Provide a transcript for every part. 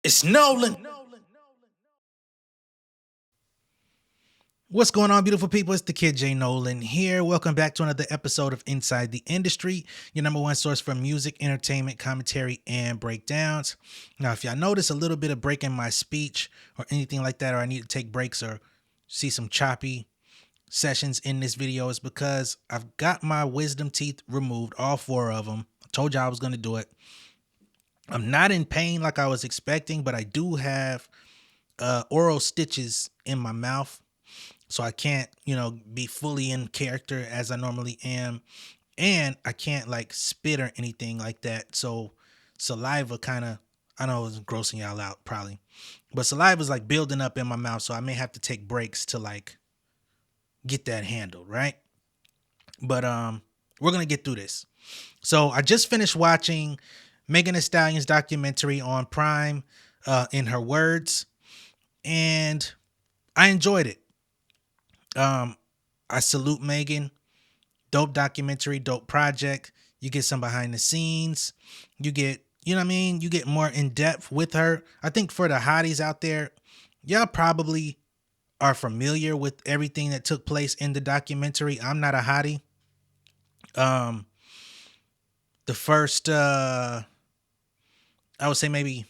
It's Nolan. What's going on, beautiful people? It's the kid J Nolan here. Welcome back to another episode of Inside the Industry, your number one source for music, entertainment, commentary, and breakdowns. Now, if y'all notice a little bit of break in my speech or anything like that, or I need to take breaks or see some choppy sessions in this video, is because I've got my wisdom teeth removed, all four of them. I told you I was going to do it. I'm not in pain like I was expecting, but I do have oral stitches in my mouth. So I can't, be fully in character as I normally am. And I can't like spit or anything like that. So saliva kind of, I know it's grossing y'all out probably, but saliva is like building up in my mouth. So I may have to take breaks to like get that handled, right? But we're going to get through this. So I just finished watching Megan Thee Stallion's documentary on Prime, In Her Words, and I enjoyed it. I salute Megan. Dope documentary, dope project. You get some behind the scenes. You get, You get more in depth with her. I think for the hotties out there, y'all probably are familiar with everything that took place in the documentary. I'm not a hottie. Um, the first, I would say maybe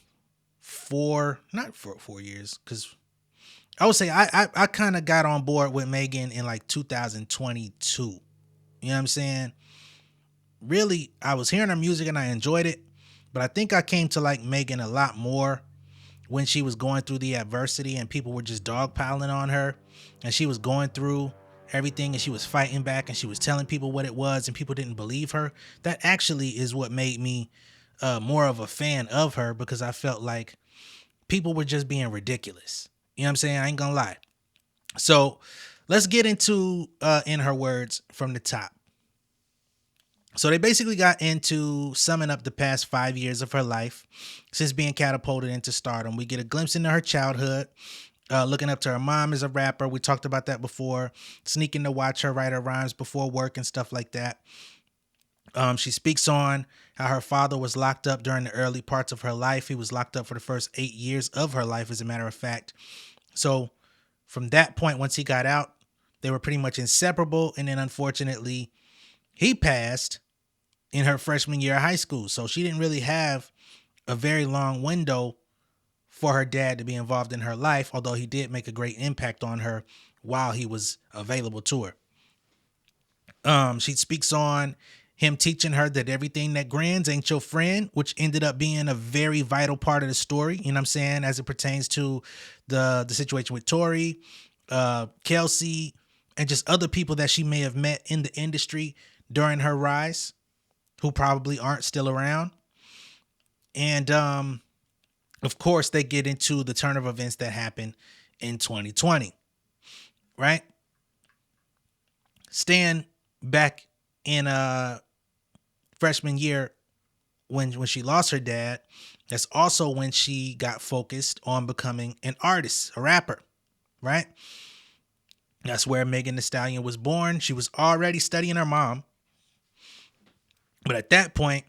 not for 4 years, because I would say I kind of got on board with Megan in like 2022. You know what I'm saying? Really, I was hearing her music and I enjoyed it, but I think I came to like Megan a lot more when she was going through the adversity and people were just dogpiling on her, and she was going through everything and she was fighting back and she was telling people what it was and people didn't believe her. That actually is what made me more of a fan of her, because I felt like people were just being ridiculous. You know what I'm saying? I ain't gonna lie. So let's get into In Her Words from the top. So they basically got into summing up the past 5 years of her life since being catapulted into stardom. We get a glimpse into her childhood, looking up to her mom as a rapper. We talked about that before, sneaking to watch her write her rhymes before work and stuff like that. She speaks on how her father was locked up during the early parts of her life. He was locked up for the first 8 years of her life, as a matter of fact. So from that point, once he got out, they were pretty much inseparable. And then unfortunately, he passed in her freshman year of high school. So she didn't really have a very long window for her dad to be involved in her life, although he did make a great impact on her while he was available to her. She speaks on him teaching her that everything that grins ain't your friend, which ended up being a very vital part of the story, you know what I'm saying, as it pertains to the situation with Tori, Kelsey, and just other people that she may have met in the industry during her rise, who probably aren't still around. And of course, they get into the turn of events that happened in 2020, right? Staying back in freshman year, when she lost her dad, that's also when she got focused on becoming an artist, a rapper, right? That's where Megan Thee Stallion was born. She was already studying her mom, but at that point,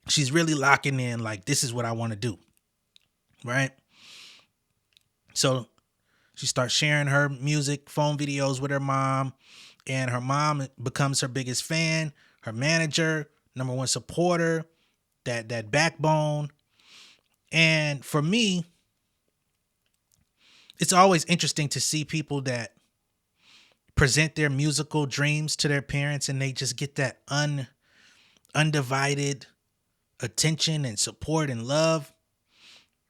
she's really locking in, like, this is what I want to do, right? So she starts sharing her music, phone videos with her mom, and her mom becomes her biggest fan, her manager, number one supporter, that backbone. And for me, it's always interesting to see people that present their musical dreams to their parents and they just get that undivided attention and support and love,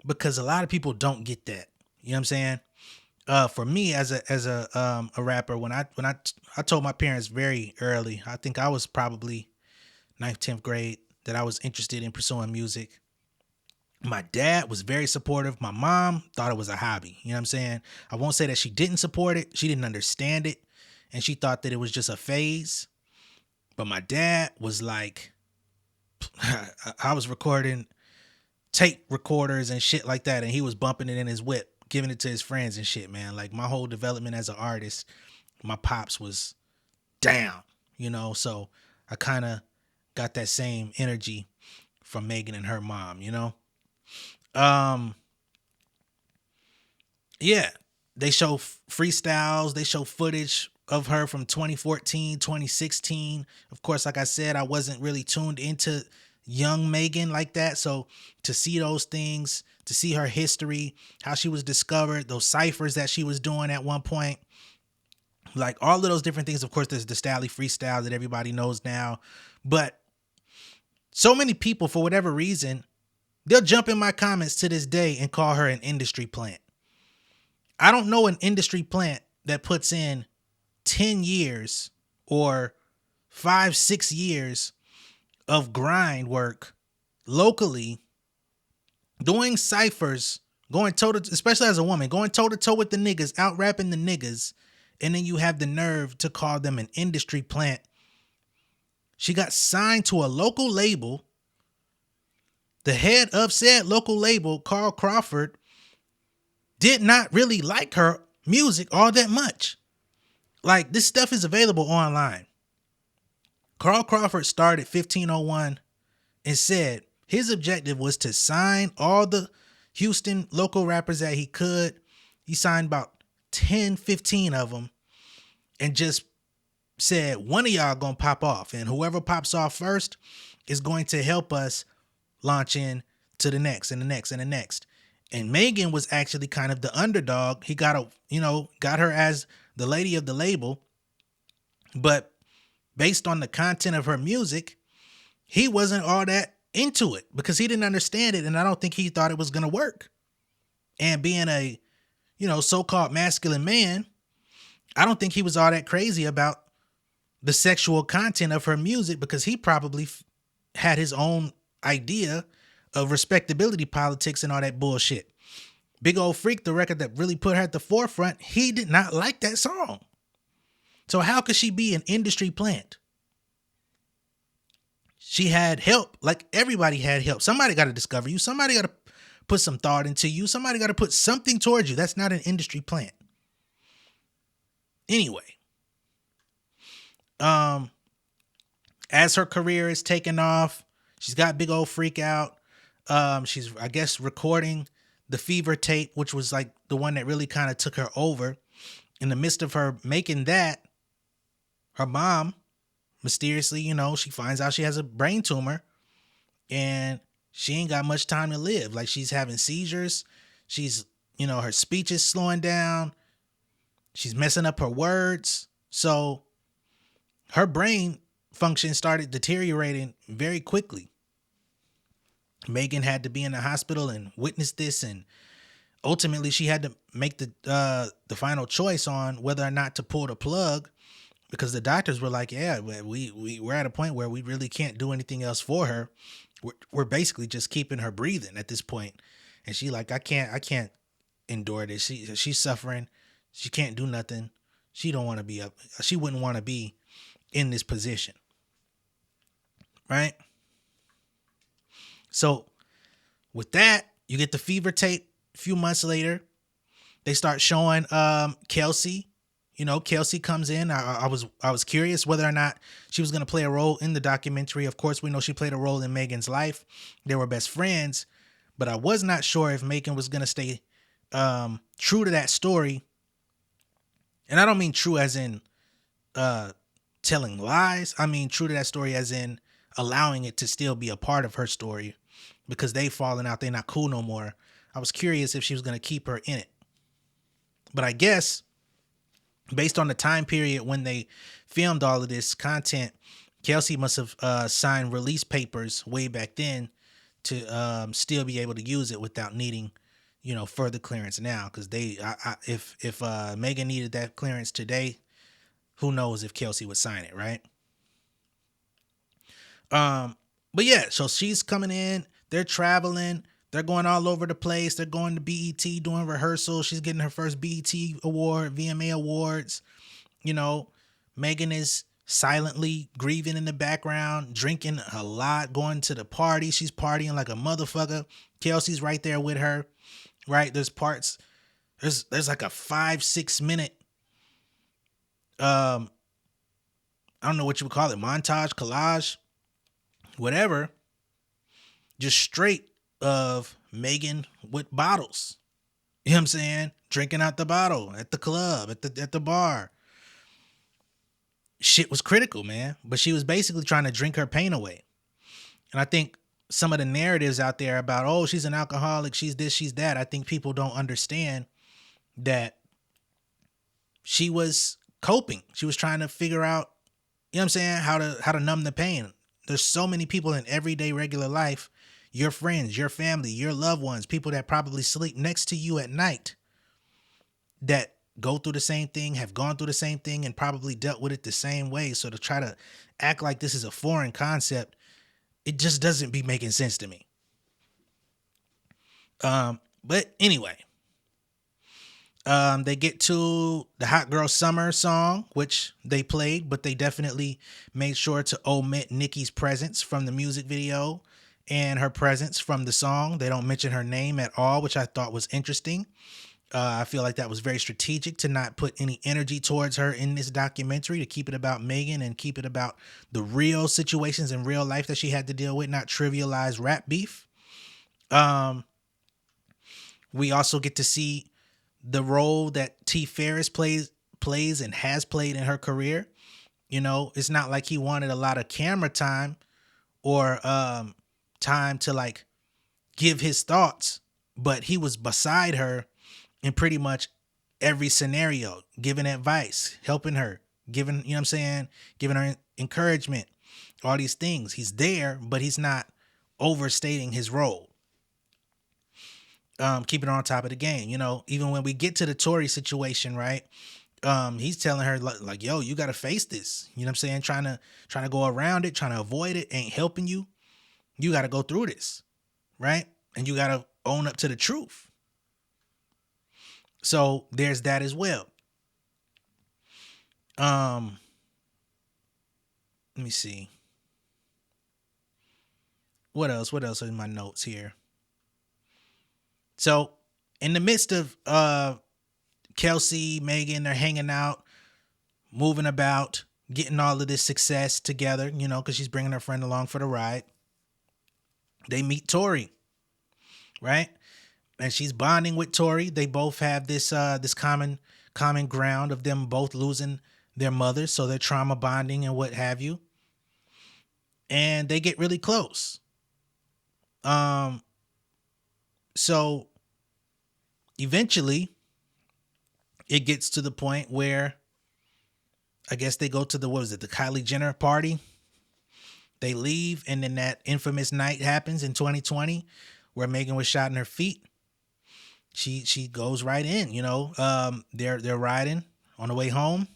because a lot of people don't get that. You know what I'm saying? For me as a rapper, when I told my parents very early, I think I was probably ninth, 10th grade, that I was interested in pursuing music. My dad was very supportive. My mom thought it was a hobby. You know what I'm saying? I won't say that she didn't support it. She didn't understand it. And she thought that it was just a phase. But my dad was like, I was recording tape recorders and shit like that, and he was bumping it in his whip, giving it to his friends and shit, man. Like, my whole development as an artist, my pops was down, so I kind of got that same energy from Megan and her mom. Um, yeah, they show freestyles, they show footage of her from 2014, 2016. Of course, like I said, I wasn't really tuned into young Megan like that. So to see those things, to see her history, how she was discovered, those ciphers that she was doing at one point, like all of those different things. Of course, there's the Stallion freestyle that everybody knows now. But so many people, for whatever reason, they'll jump in my comments to this day and call her an industry plant. I don't know an industry plant that puts in 10 years or 5, 6 years of grind work locally, doing ciphers, going toe to, especially as a woman, going toe to toe with the niggas, out rapping the niggas, and then you have the nerve to call them an industry plant. She got signed to a local label. The head of said local label, Carl Crawford, did not really like her music all that much. Like, this stuff is available online. Carl Crawford started 1501 and said his objective was to sign all the Houston local rappers that he could. He signed about 10, 15 of them and just said, one of y'all gonna pop off, and whoever pops off first is going to help us launch in to the next and the next and the next. And Megan was actually kind of the underdog. He got her as the lady of the label, but based on the content of her music, he wasn't all that into it because he didn't understand it, and I don't think he thought it was gonna work. And being a, so-called masculine man, I don't think he was all that crazy about the sexual content of her music because he probably had his own idea of respectability politics and all that bullshit. Big Old Freak, the record that really put her at the forefront, he did not like that song. So how could she be an industry plant? She had help, like everybody had help. Somebody got to discover you. Somebody got to put some thought into you. Somebody got to put something towards you. That's not an industry plant. Anyway, as her career is taking off, she's got Big Old Freak out. She's, I guess, recording the Fever tape, which was like the one that really kind of took her over. In the midst of her making that, her mom, mysteriously, she finds out she has a brain tumor and she ain't got much time to live. Like, she's having seizures. She's, her speech is slowing down. She's messing up her words. So her brain function started deteriorating very quickly. Megan had to be in the hospital and witness this, and ultimately she had to make the final choice on whether or not to pull the plug, because the doctors were like, yeah, we're at a point where we really can't do anything else for her. We're basically just keeping her breathing at this point. And she like, I can't endure this. She's suffering. She can't do nothing. She wouldn't want to be in this position. Right? So with that, you get the Fever tape. A few months later, they start showing Kelsey. Kelsey comes in. I was curious whether or not she was going to play a role in the documentary. Of course, we know she played a role in Megan's life. They were best friends, but I was not sure if Megan was going to stay true to that story. And I don't mean true as in telling lies. I mean true to that story as in allowing it to still be a part of her story, because they've fallen out. They're not cool no more. I was curious if she was going to keep her in it. But I guess based on the time period when they filmed all of this content, Kelsey must have signed release papers way back then to still be able to use it without needing, further clearance now. Because if Megan needed that clearance today, who knows if Kelsey would sign it, right? But yeah, so she's coming in. They're traveling. They're going all over the place. They're going to BET, doing rehearsals. She's getting her first BET award, VMA awards. Megan is silently grieving in the background, drinking a lot, going to the party. She's partying like a motherfucker. Kelsey's right there with her, right? There's parts. There's like a 5-6 minute, I don't know what you would call it, montage, collage, whatever, just straight of Megan with bottles. You know what I'm saying? Drinking out the bottle at the club, at the bar. Shit was critical, man. But she was basically trying to drink her pain away. And I think some of the narratives out there about, oh, she's an alcoholic, she's this, she's that. I think people don't understand that she was coping. She was trying to figure out, you know what I'm saying, how to numb the pain. There's so many people in everyday regular life, your friends, your family, your loved ones, people that probably sleep next to you at night that go through the same thing, have gone through the same thing, and probably dealt with it the same way. So to try to act like this is a foreign concept, it just doesn't be making sense to me. But anyway, they get to the Hot Girl Summer song, which they played, but they definitely made sure to omit Nicki's presence from the music video and her presence from the song. They don't mention her name at all, which I thought was interesting. I feel like that was very strategic to not put any energy towards her in this documentary, to keep it about Megan and keep it about the real situations in real life that she had to deal with, not trivialize rap beef. We also get to see the role that T. Ferris plays and has played in her career. You know, it's not like he wanted a lot of camera time or time to like give his thoughts, but he was beside her in pretty much every scenario, giving advice, helping her, giving, you know what I'm saying, giving her encouragement, all these things. He's there, but he's not overstating his role. Keeping on top of the game, you know, even when we get to the Tory situation, right? He's telling her like, yo, you got to face this. You know what I'm saying? Trying to go around it, trying to avoid it ain't helping you. You got to go through this, right? And you got to own up to the truth. So there's that as well. Let me see. What else? What else are in my notes here? So in the midst of Kelsey, Megan, they're hanging out, moving about, getting all of this success together, you know, because she's bringing her friend along for the ride. They meet Tori, right? And she's bonding with Tori. They both have this common ground of them both losing their mothers, so they're trauma bonding and what have you. And they get really close. So eventually it gets to the point where I guess they go to the Kylie Jenner party. They leave, and then that infamous night happens in 2020 where Megan was shot in her feet. She goes right in, you know. They're riding on the way home.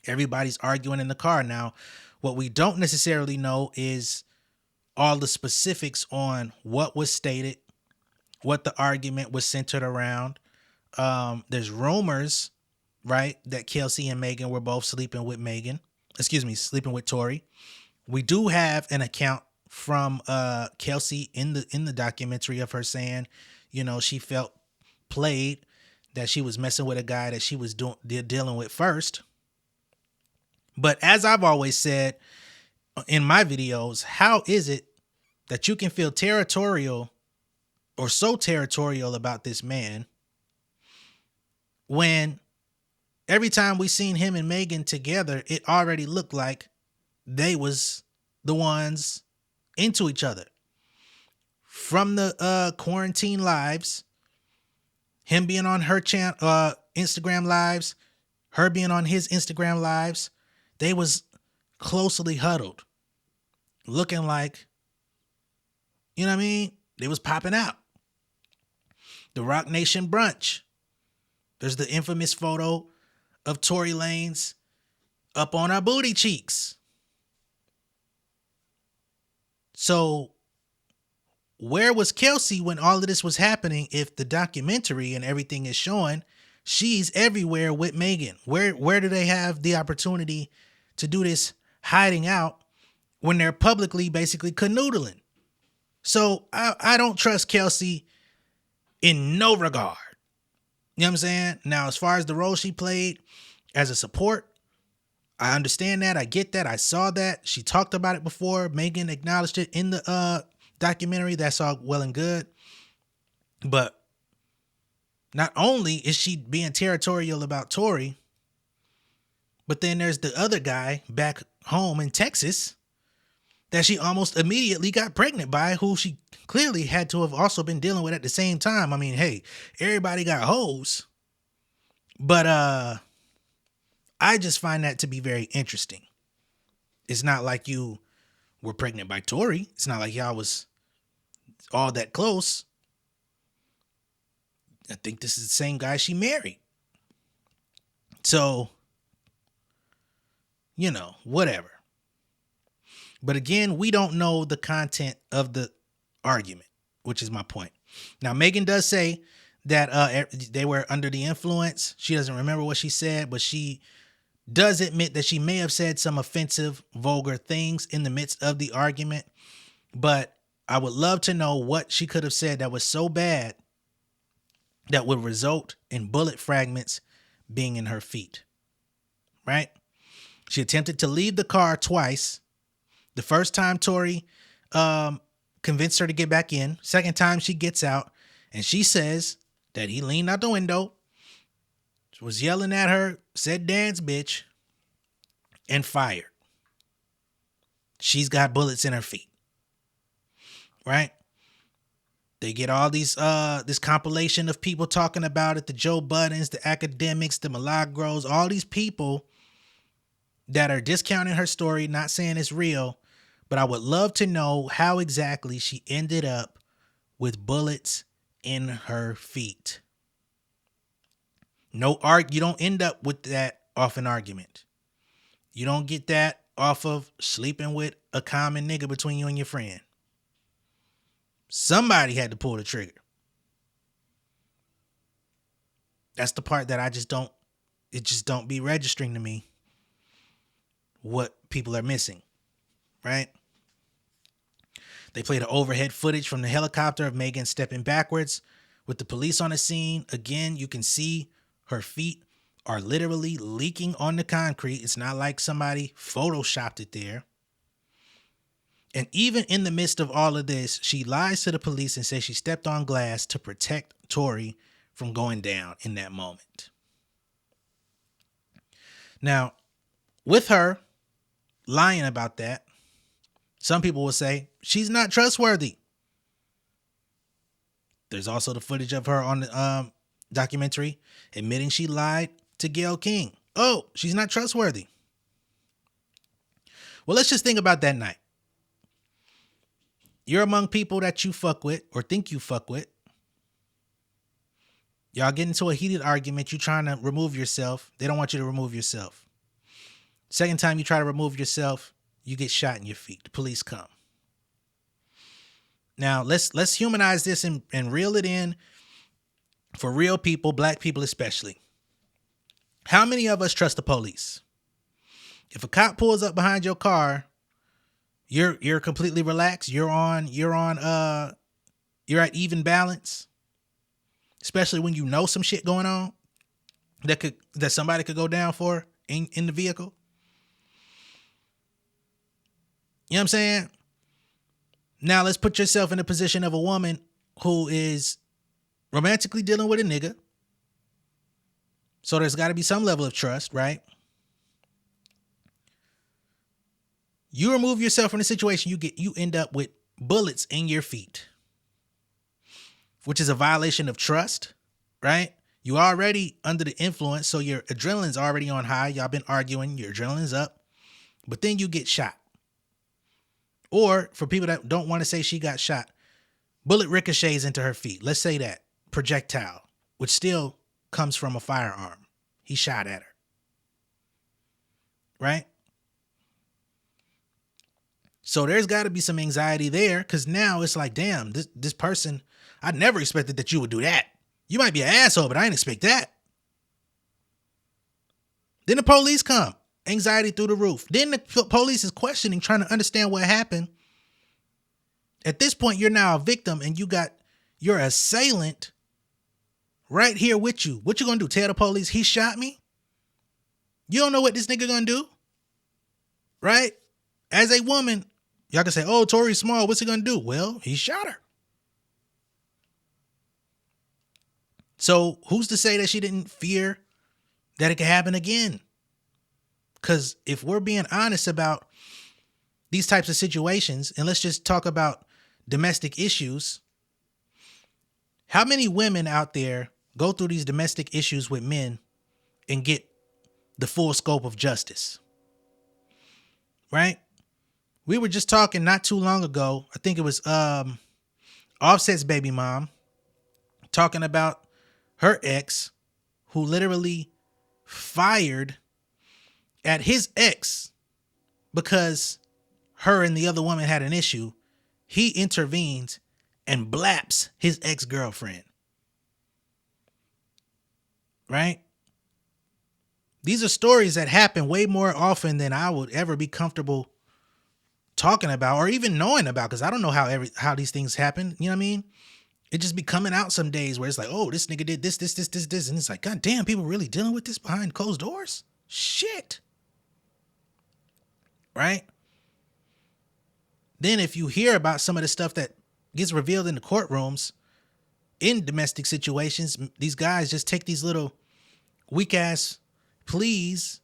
Everybody's arguing in the car. Now, what we don't necessarily know is all the specifics on what was stated, what the argument was centered around. There's rumors, right, that Kelsey and Megan were both sleeping with Tori. We do have an account from Kelsey in the documentary of her saying, you know, she felt played, that she was messing with a guy that she was dealing with first. But as I've always said in my videos, how is it that you can feel territorial or so territorial about this man when every time we seen him and Megan together, it already looked like they was the ones into each other? From the quarantine lives, him being on her Instagram lives, her being on his Instagram lives, they was closely huddled, looking like, you know what I mean? They was popping out. The Rock Nation brunch. There's the infamous photo of Tory Lanez up on her booty cheeks. So where was Kelsey when all of this was happening? If the documentary and everything is showing she's everywhere with Megan, where do they have the opportunity to do this hiding out when they're publicly basically canoodling? So I don't trust Kelsey in no regard. You know what I'm saying? Now, as far as the role she played as a support, I understand that. I get that. I saw that. She talked about it before. Megan acknowledged it in the documentary. That's all well and good. But not only is she being territorial about Tory, but then there's the other guy back home in Texas that she almost immediately got pregnant by, who she clearly had to have also been dealing with at the same time. I mean, hey, everybody got hoes. But I just find that to be very interesting. It's not like you were pregnant by Tory. It's not like y'all was all that close. I think this is the same guy she married. So, whatever. But again, we don't know the content of the argument, which is my point. Now, Megan does say that they were under the influence. She doesn't remember what she said, but she does admit that she may have said some offensive, vulgar things in the midst of the argument. But I would love to know what she could have said that was so bad that would result in bullet fragments being in her feet. Right? She attempted to leave the car twice. The first time Tory convinced her to get back in. Second time she gets out and she says that he leaned out the window, was yelling at her, said dance bitch, and fired. She's got bullets in her feet. Right? They get all these this compilation of people talking about it, the Joe Buddens, the academics, the Milagros, all these people that are discounting her story, not saying it's real. But I would love to know how exactly she ended up with bullets in her feet. You don't end up with that off an argument. You don't get that off of sleeping with a common nigga between you and your friend. Somebody had to pull the trigger. That's the part that it just don't be registering to me what people are missing, right? They played the overhead footage from the helicopter of Megan stepping backwards with the police on the scene. Again, you can see her feet are literally leaking on the concrete. It's not like somebody photoshopped it there. And even in the midst of all of this, she lies to the police and says she stepped on glass to protect Tory from going down in that moment. Now, with her lying about that, some people will say she's not trustworthy. There's also the footage of her on the documentary admitting she lied to Gayle King. Oh, she's not trustworthy. Well, let's just think about that night. You're among people that you fuck with or think you fuck with. Y'all get into a heated argument. You trying to remove yourself. They don't want you to remove yourself. Second time you try to remove yourself, you get shot in your feet. The police come. Now, let's humanize this and reel it in for real people, black people especially. How many of us trust the police? If a cop pulls up behind your car, you're completely relaxed. You're at even balance. Especially when you know some shit going on that somebody could go down for in the vehicle. You know what I'm saying? Now let's put yourself in the position of a woman who is romantically dealing with a nigga. So there's got to be some level of trust, right? You remove yourself from the situation, you end up with bullets in your feet, which is a violation of trust, right? You already under the influence, so your adrenaline's already on high. Y'all been arguing, your adrenaline's up, but then you get shot. Or for people that don't want to say she got shot, bullet ricochets into her feet. Let's say that projectile, which still comes from a firearm. He shot at her, right? So there's got to be some anxiety there, because now it's like, damn, this person, I never expected that you would do that. You might be an asshole, but I didn't expect that. Then the police come. Anxiety through the roof. Then the police is questioning, trying to understand what happened. At this point, you're now a victim and you got your assailant right here with you. What you gonna do? Tell the police he shot me? You don't know what this nigga gonna do? Right? As a woman, Y'all can say, oh, Tory Small, what's he gonna do? Well, he shot her. So who's to say that she didn't fear that it could happen again? Because if we're being honest about these types of situations, and let's just talk about domestic issues, how many women out there go through these domestic issues with men and get the full scope of justice? Right? We were just talking not too long ago. I think it was Offset's baby mom talking about her ex who literally fired at his ex because her and the other woman had an issue. He intervenes and blaps his ex-girlfriend. Right? These are stories that happen way more often than I would ever be comfortable talking about or even knowing about, because I don't know how these things happen. You know what I mean? It just be coming out some days where it's like, oh, this nigga did this. And it's like, God damn, people really dealing with this behind closed doors? Shit. Right? Then if you hear about some of the stuff that gets revealed in the courtrooms in domestic situations, these guys just take these little weak ass pleas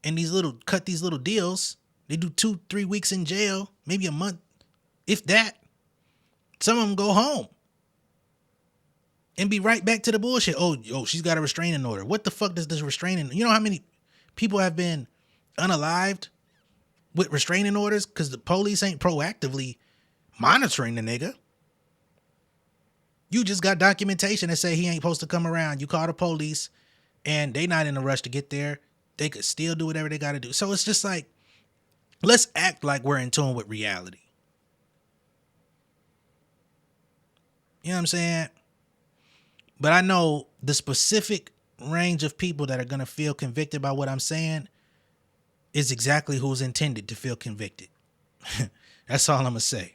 and cut these little deals. They do 2-3 weeks in jail, maybe a month, if that. Some of them go home and be right back to the bullshit. Oh, she's got a restraining order. What the fuck does this restraining? You know how many people have been unalived with restraining orders because the police ain't proactively monitoring the nigga? You just got documentation that say he ain't supposed to come around. You call the police and they not in a rush to get there. They could still do whatever they got to do. So it's just like, let's act like we're in tune with reality. You know what I'm saying? But I know the specific range of people that are going to feel convicted by what I'm saying is exactly who's intended to feel convicted. That's all I'm going to say.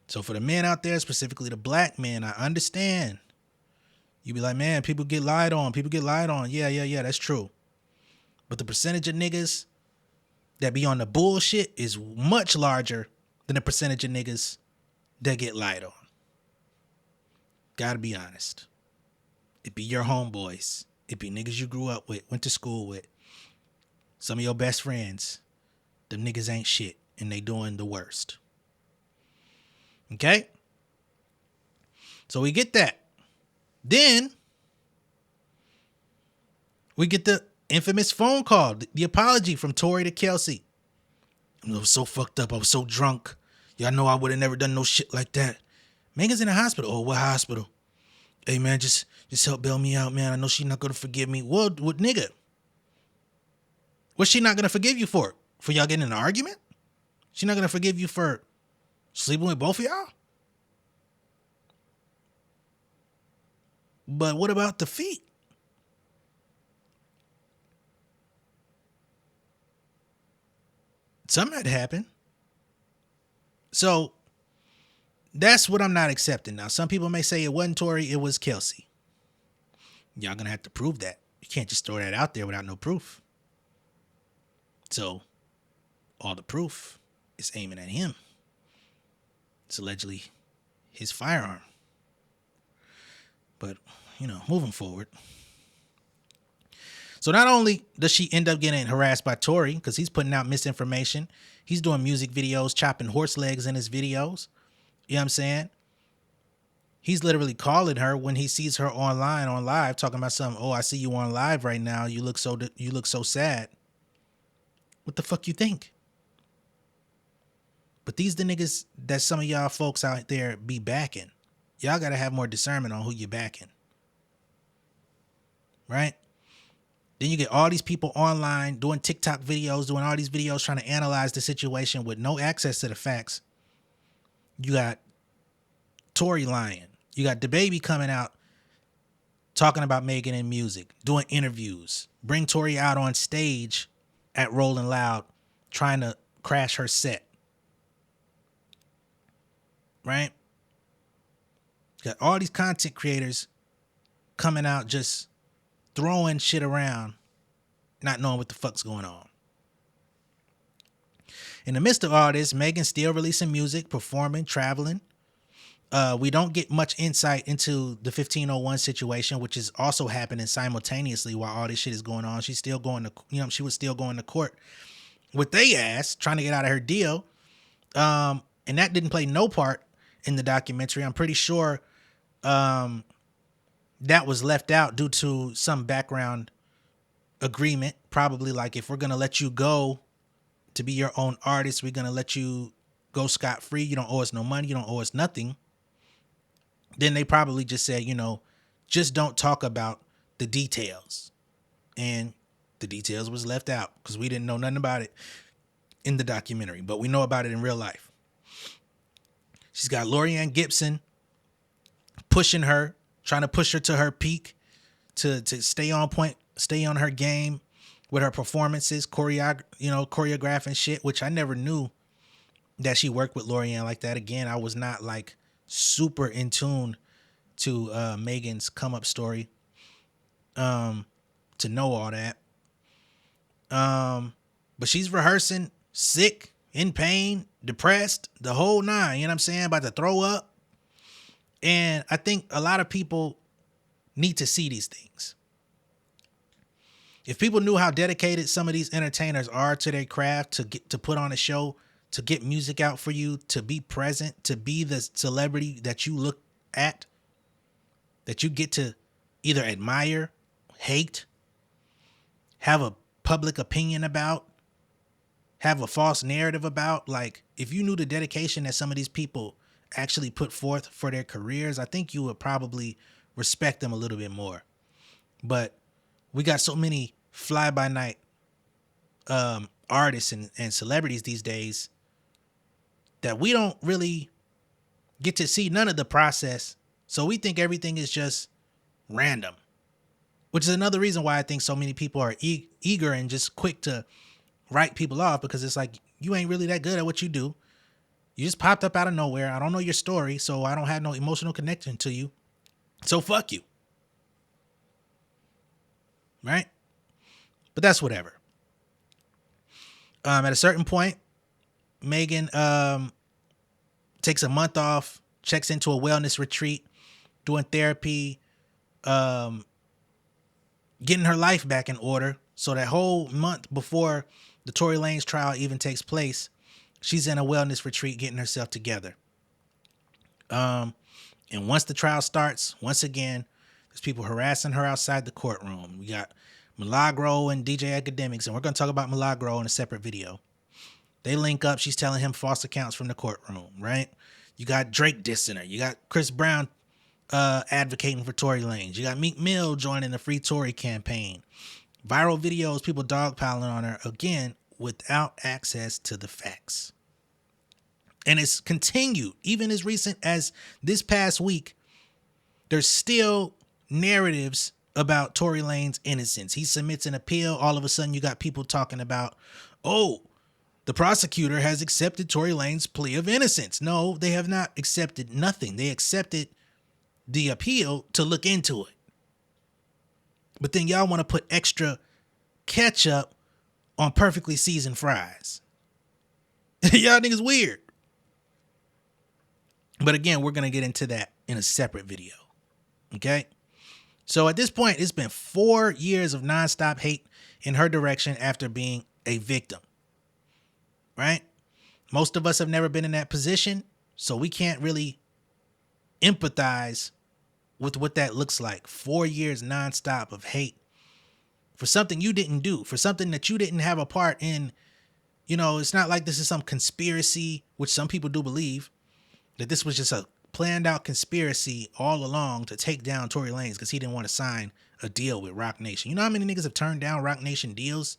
So for the men out there, specifically the black men, I understand. You be like, man, people get lied on. Yeah, that's true. But the percentage of niggas that be on the bullshit is much larger than the percentage of niggas that get lied on. Gotta be honest. It be your homeboys. It be niggas you grew up with, went to school with. Some of your best friends. Them niggas ain't shit and they doing the worst. Okay? So we get that. Then we get the infamous phone call, the apology from Tory to Kelsey. I was so fucked up. I was so drunk. Y'all know I would have never done no shit like that. Megan's in the hospital. Oh, what hospital? Hey, man, just help bail me out, man. I know she's not going to forgive me. Well, what nigga? What's she not going to forgive you for? For y'all getting in an argument? She not going to forgive you for sleeping with both of y'all? But what about the feet? Something had to happen. So that's what I'm not accepting. Now, some people may say it wasn't Tory, it was Kelsey. Y'all gonna have to prove that. You can't just throw that out there without no proof. So all the proof is aiming at him. It's allegedly his firearm. But, moving forward. So not only does she end up getting harassed by Tory because he's putting out misinformation, he's doing music videos, chopping horse legs in his videos. You know what I'm saying? He's literally calling her when he sees her online, on live, talking about something. Oh, I see you on live right now. You look so sad. What the fuck you think? But these the niggas that some of y'all folks out there be backing. Y'all got to have more discernment on who you're backing. Right? Then you get all these people online doing TikTok videos, doing all these videos trying to analyze the situation with no access to the facts. You got Tory lying. You got DaBaby coming out talking about Megan in music, doing interviews. Bring Tory out on stage at Rolling Loud trying to crash her set. Right? You got all these content creators coming out just throwing shit around, not knowing what the fuck's going on. In the midst of all this, Megan's still releasing music, performing, traveling. We don't get much insight into the 1501 situation, which is also happening simultaneously while all this shit is going on. She's still going to, she was still going to court with they ass, trying to get out of her deal. And that didn't play no part in the documentary. I'm pretty sure that was left out due to some background agreement. Probably like, if we're going to let you go to be your own artist, we're going to let you go scot-free. You don't owe us no money. You don't owe us nothing. Then they probably just said, just don't talk about the details. And the details was left out because we didn't know nothing about it in the documentary, but we know about it in real life. She's got Lorianne Gibson pushing her, trying to push her to her peak, to stay on point, stay on her game with her performances, choreographing shit, which I never knew that she worked with Lorianne like that. Again, I was not like super in tune to Megan's come up story to know all that. But she's rehearsing, sick, in pain, depressed, the whole nine, you know what I'm saying? About to throw up. And I think a lot of people need to see these things. If people knew how dedicated some of these entertainers are to their craft, to put on a show, to get music out for you, to be present, to be the celebrity that you look at, that you get to either admire, hate, have a public opinion about, have a false narrative about. Like, if you knew the dedication that some of these people actually put forth for their careers, I think you would probably respect them a little bit more. But we got so many fly-by-night artists and celebrities these days that we don't really get to see none of the process. So we think everything is just random, which is another reason why I think so many people are eager and just quick to write people off, because it's like, you ain't really that good at what you do. You just popped up out of nowhere. I don't know your story, so I don't have no emotional connection to you. So fuck you. Right? But that's whatever. At a certain point, Megan takes a month off, checks into a wellness retreat, doing therapy, getting her life back in order. So that whole month before the Tory Lanez trial even takes place, she's in a wellness retreat getting herself together. And once the trial starts, once again, there's people harassing her outside the courtroom. We got Milagro and DJ Academics, and we're going to talk about Milagro in a separate video. They link up. She's telling him false accounts from the courtroom, right? You got Drake dissing her. You got Chris Brown advocating for Tory Lanez. You got Meek Mill joining the Free Tory campaign. Viral videos, people dogpiling on her, again, without access to the facts. And it's continued. Even as recent as this past week, there's still narratives about Tory Lanez's innocence. He submits an appeal. All of a sudden, you got people talking about, oh, the prosecutor has accepted Tory Lanez's plea of innocence. No, they have not accepted nothing. They accepted the appeal to look into it. But then y'all want to put extra ketchup on perfectly seasoned fries. Y'all niggas weird. But again, we're going to get into that in a separate video. Okay? So at this point, it's been 4 years of nonstop hate in her direction after being a victim. Right? Most of us have never been in that position, so we can't really empathize with what that looks like. 4 years nonstop of hate for something you didn't do, for something that you didn't have a part in. You know, it's not like this is some conspiracy, which some people do believe, that this was just a planned out conspiracy all along to take down Tory Lanez because he didn't want to sign a deal with Roc Nation. You know how many niggas have turned down Roc Nation deals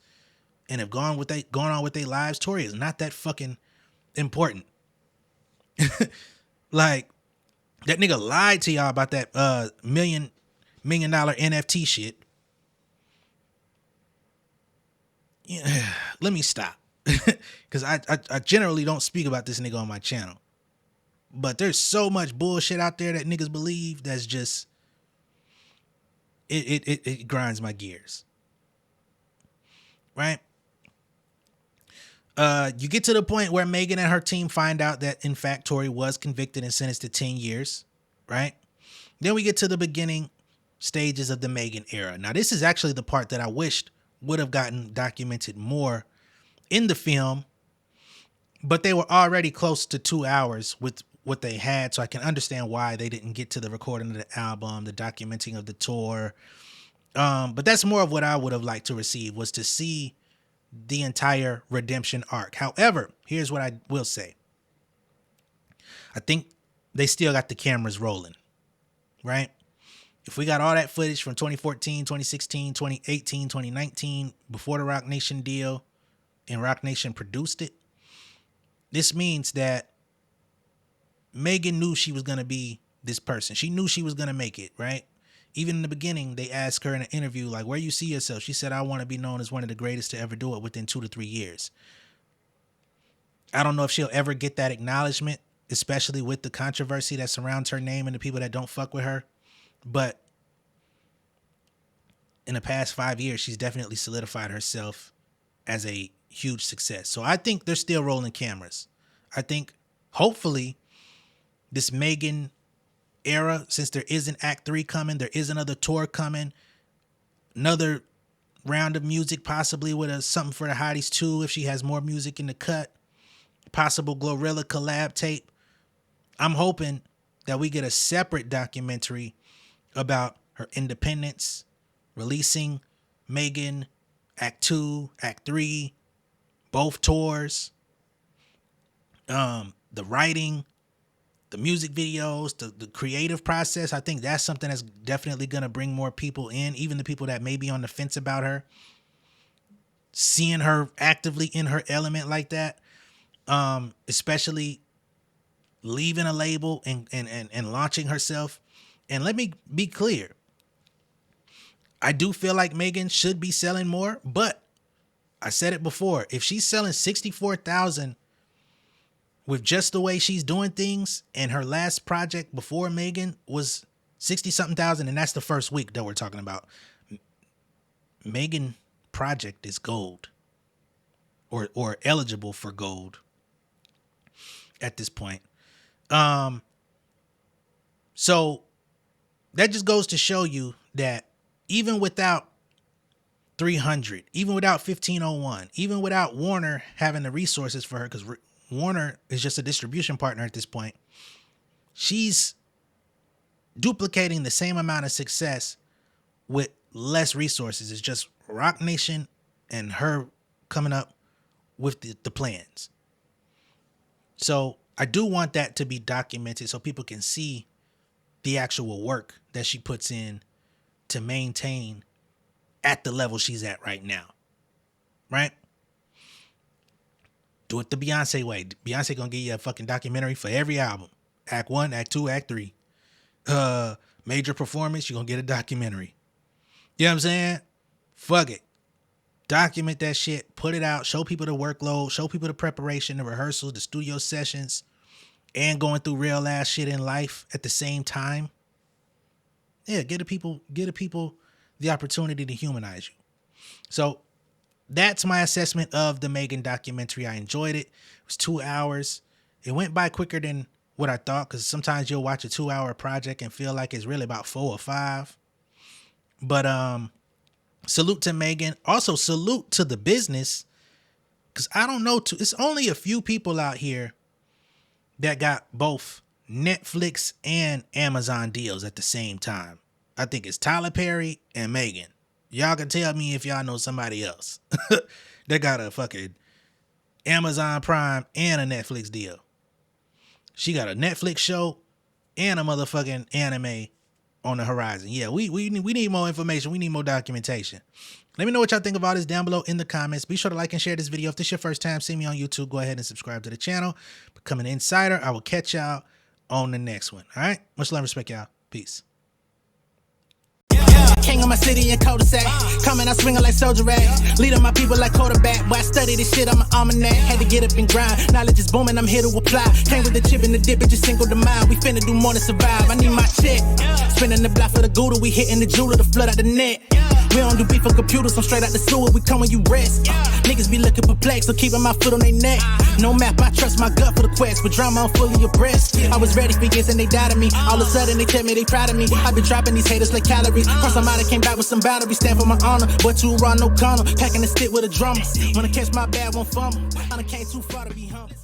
and have gone on with their lives? Tory is not that fucking important. Like, that nigga lied to y'all about that $1 million NFT shit. Yeah, let me stop. Because I generally don't speak about this nigga on my channel. But there's so much bullshit out there that niggas believe that's just, it grinds my gears. Right? You get to the point where Megan and her team find out that, in fact, Tory was convicted and sentenced to 10 years, right? Then we get to the beginning stages of the Megan era. Now, this is actually the part that I wished would have gotten documented more in the film, but they were already close to 2 hours with what they had, so I can understand why they didn't get to the recording of the album, the documenting of the tour. But that's more of what I would have liked to receive, was to see the entire redemption arc. However, here's what I will say. I think they still got the cameras rolling, right? If we got all that footage from 2014, 2016, 2018, 2019, before the Roc Nation deal, and Roc Nation produced it, this means that Megan knew she was going to be this person. She knew she was going to make it, right? Even in the beginning, they asked her in an interview, like, where you see yourself? She said, I want to be known as one of the greatest to ever do it within 2 to 3 years. I don't know if she'll ever get that acknowledgement, especially with the controversy that surrounds her name and the people that don't fuck with her. But in the past 5 years, she's definitely solidified herself as a huge success. So I think they're still rolling cameras. I think, hopefully, this Megan era, since there is an Act 3 coming, there is another tour coming, another round of music possibly with something for the Hotties too, if she has more music in the cut, possible Glorilla collab tape. I'm hoping that we get a separate documentary about her independence, releasing Megan, Act 2, Act 3, both tours, the writing, the music videos, the creative process. I think that's something that's definitely going to bring more people in, even the people that may be on the fence about her. Seeing her actively in her element like that, especially leaving a label and launching herself. And let me be clear. I do feel like Megan should be selling more, but I said it before. If she's selling 64,000 with just the way she's doing things, and her last project before Megan was 60-something thousand, and that's the first week that we're talking about, Megan project is gold, or eligible for gold at this point. So that just goes to show you that even without 300, even without 1501, even without Warner having the resources for her, because Warner is just a distribution partner at this point, she's duplicating the same amount of success with less resources. It's just Roc Nation and her coming up with the plans. So I do want that to be documented so people can see the actual work that she puts in to maintain at the level she's at right now, right? Do it the Beyonce way. Beyonce gonna give you a fucking documentary for every album. Act 1, Act 2, Act 3. Major performance, you're gonna get a documentary. You know what I'm saying? Fuck it. Document that shit. Put it out. Show people the workload. Show people the preparation, the rehearsals, the studio sessions, and going through real ass shit in life at the same time. Yeah, get the people the opportunity to humanize you. So that's my assessment of the Megan documentary. I enjoyed it. It was 2 hours. It went by quicker than what I thought, because sometimes you'll watch a 2-hour project and feel like it's really about 4 or 5. But salute to Megan. Also salute to the business, because I don't know, it's only a few people out here that got both Netflix and Amazon deals at the same time. I think it's Tyler Perry and Megan. Y'all can tell me if y'all know somebody else that got a fucking Amazon Prime and a Netflix deal. She got a Netflix show and a motherfucking anime on the horizon. Yeah, we need more information. We need more documentation. Let me know what y'all think of all this down below in the comments. Be sure to like and share this video. If this is your first time seeing me on YouTube, go ahead and subscribe to the channel. Become an insider. I will catch y'all on the next one. All right? Much love and respect, y'all. Peace. King of my city and cul-de-sac. Coming out swinging like soldier rag. Leading my people like quarterback. Boy, I study this shit, I'm an almanac. Had to get up and grind. Knowledge is booming, I'm here to apply. Came with the chip and the dip, it just single the mind. We finna do more than survive. I need my check. Spinning the block for the gouda, we hitting the jeweler to flood out the net. We don't do beef on computers, I'm straight out the sewer, we come when you rest. Niggas be looking perplexed, so keeping my foot on their neck. No map, I trust my gut for the quest. With drama, I'm fully abreast. I was ready for years and they doubted me. All of a sudden they tell me they proud of me. I've been dropping these haters like calories. First I'm out, I came back with some boundaries. Stand for my honor, but too raw, no corner. Packing the stick with a drummer. Wanna catch my bad, won't fumble. I done came too far to be humble.